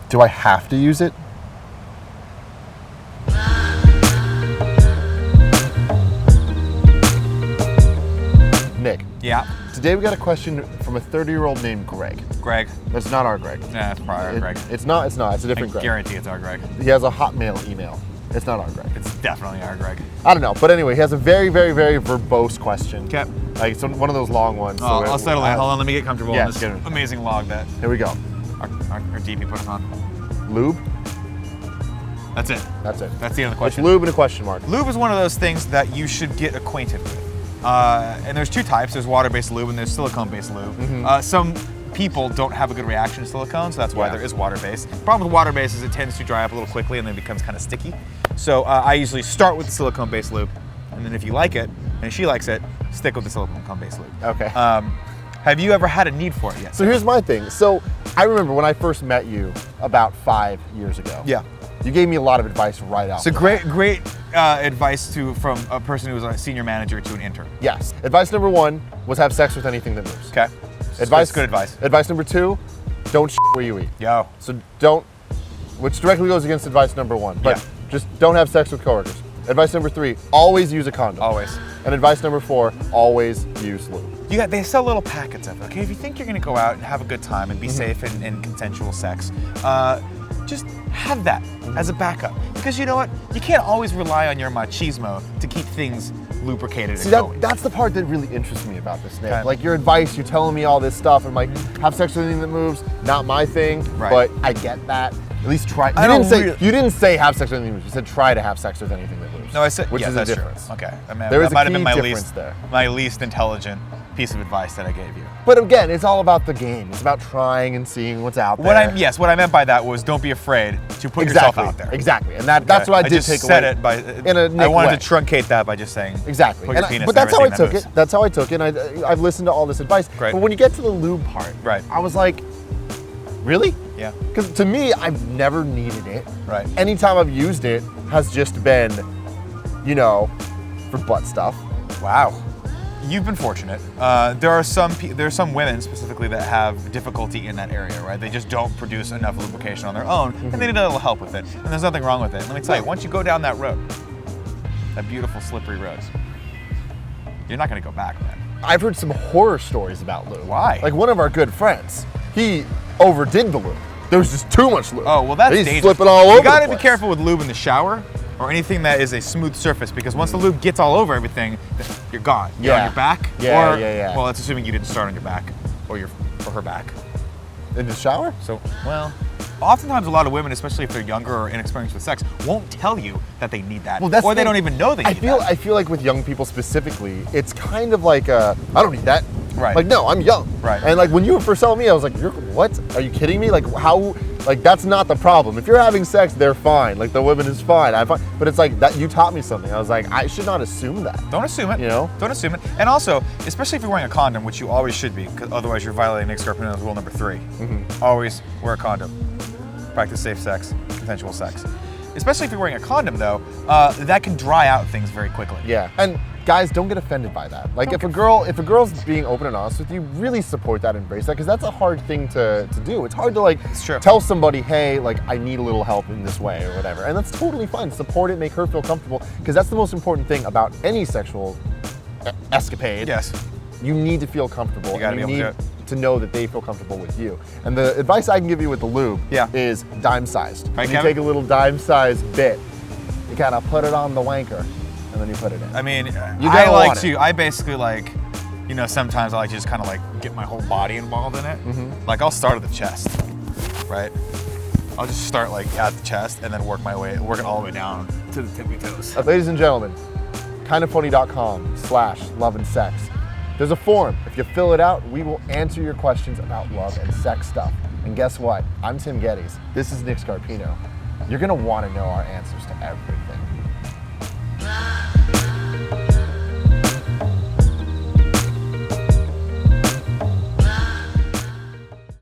Do I have to use it? Nick. Yeah. Today we got a question from a 30-year-old named Greg. Greg. That's not our Greg. Nah, it's probably our Greg. It's not. It's a different I Greg. guarantee it's our Greg. He has a Hotmail email. It's not our Greg. It's definitely our Greg. I don't know, but anyway, he has a very, very, very verbose question. Okay. Like one of those long ones. Oh, I'll settle in. Hold on, let me get comfortable Yeah, in this amazing log that Here we go. our DP put us on. Lube. That's it. That's it. That's the end of the It's question. lube and a question mark. Lube is one of those things that you should get acquainted with. And there's two types. There's water-based lube and there's silicone-based lube. Mm-hmm. Some people don't have a good reaction to silicone, so that's why there is water-based. The problem with water-based is it tends to dry up a little quickly and then becomes kind of sticky. So I usually start with the silicone-based lube, and then if you like it, and she likes it, stick with the silicone-based lube. Okay. Have you ever had a need for it yet? So here's my thing. So I remember when I first met you about 5 years ago. Yeah. You gave me a lot of advice right out. So great advice from a person who was a senior manager to an intern. Yes. Advice number 1 was have sex with anything that moves. Okay. Advice. That's good advice. Advice number 2, don't where you eat. Yo. So don't, which directly goes against advice number 1. But just don't have sex with coworkers. Advice number 3, always use a condom. Always. And advice number 4, always use lube. They sell little packets of it. Okay, if you think you're gonna go out and have a good time and be safe in consensual sex, just have that as a backup. Because you know what? You can't always rely on your machismo to keep things lubricated and going. That's the part that really interests me about this, Nick. Okay. Like your advice, you're telling me all this stuff. I'm like, have sex with anything that moves. Not my thing, but I get that. At least try. You didn't say have sex with anything that moves. You said try to have sex with anything that moves. No, I said which is that's a difference. True. Okay, I mean, There is that might a have been key difference there. My least intelligent piece of advice that I gave you. But again, it's all about the game. It's about trying and seeing what's out there. What I meant by that was don't be afraid to put yourself out there. Exactly, and that's what I did take away. I just said it by. In a Nick I wanted way. to truncate that by just saying. Exactly. Put your penis but that's how I took moves. it. That's how I took it. And I've listened to all this advice. Great. But when you get to the lube part, I was like, really? Yeah. Because to me, I've never needed it. Right. Anytime I've used it has just been, for butt stuff. Wow. You've been fortunate. There are some women specifically that have difficulty in that area, right? They just don't produce enough lubrication on their own, and they need a little help with it. And there's nothing wrong with it. Let me tell you, once you go down that road, that beautiful slippery road, you're not gonna go back, man. I've heard some horror stories about lube. Why? Like one of our good friends, he overdid the lube. There was just too much lube. Oh, well that's He's dangerous. flipping all over You gotta the be place. careful with lube in the shower or anything that is a smooth surface, because once the lube gets all over everything, you're gone. You're on your back. Yeah. Well, that's assuming you didn't start on your back or her back. In the shower? So, well, oftentimes a lot of women, especially if they're younger or inexperienced with sex, won't tell you that they need that, or they don't even know they need that. I feel like with young people specifically, it's kind of like I don't need that. Right. Like, no, I'm young. Right. And like when you were first telling me, I was like, what? Are you kidding me? Like how? Like that's not the problem. If you're having sex, they're fine. Like the woman is fine. I'm fine. But it's like that. You taught me something. I was like, I should not assume that. Don't assume it. You know? Don't assume it. And also, especially if you're wearing a condom, which you always should be, because otherwise you're violating Nick Scarpino's rule number 3. Always wear a condom. Practice safe sex, consensual sex. Especially if you're wearing a condom, though, that can dry out things very quickly. Yeah. And guys, don't get offended by that. Like if a girl's being open and honest with you, really support that, embrace that, because that's a hard thing to do. It's hard to like tell somebody, hey, like I need a little help in this way or whatever, and that's totally fine. Support it, make her feel comfortable, because that's the most important thing about any sexual escapade. Yes. You need to feel comfortable. You gotta be able to do it. To know that they feel comfortable with you. And the advice I can give you with the lube is dime-sized. Right, you take a little dime-sized bit, you kind of put it on the wanker, and then you put it in. I mean, I basically like, sometimes I like to just kind of like get my whole body involved in it. Like I'll start at the chest, right? I'll just start like at the chest and then work it all the way down to the tippy toes. Ladies and gentlemen, kindoffunny.com/love and sex. There's a form. If you fill it out, we will answer your questions about love and sex stuff. And guess what? I'm Tim Gettys. This is Nick Scarpino. You're gonna want to know our answers to everything.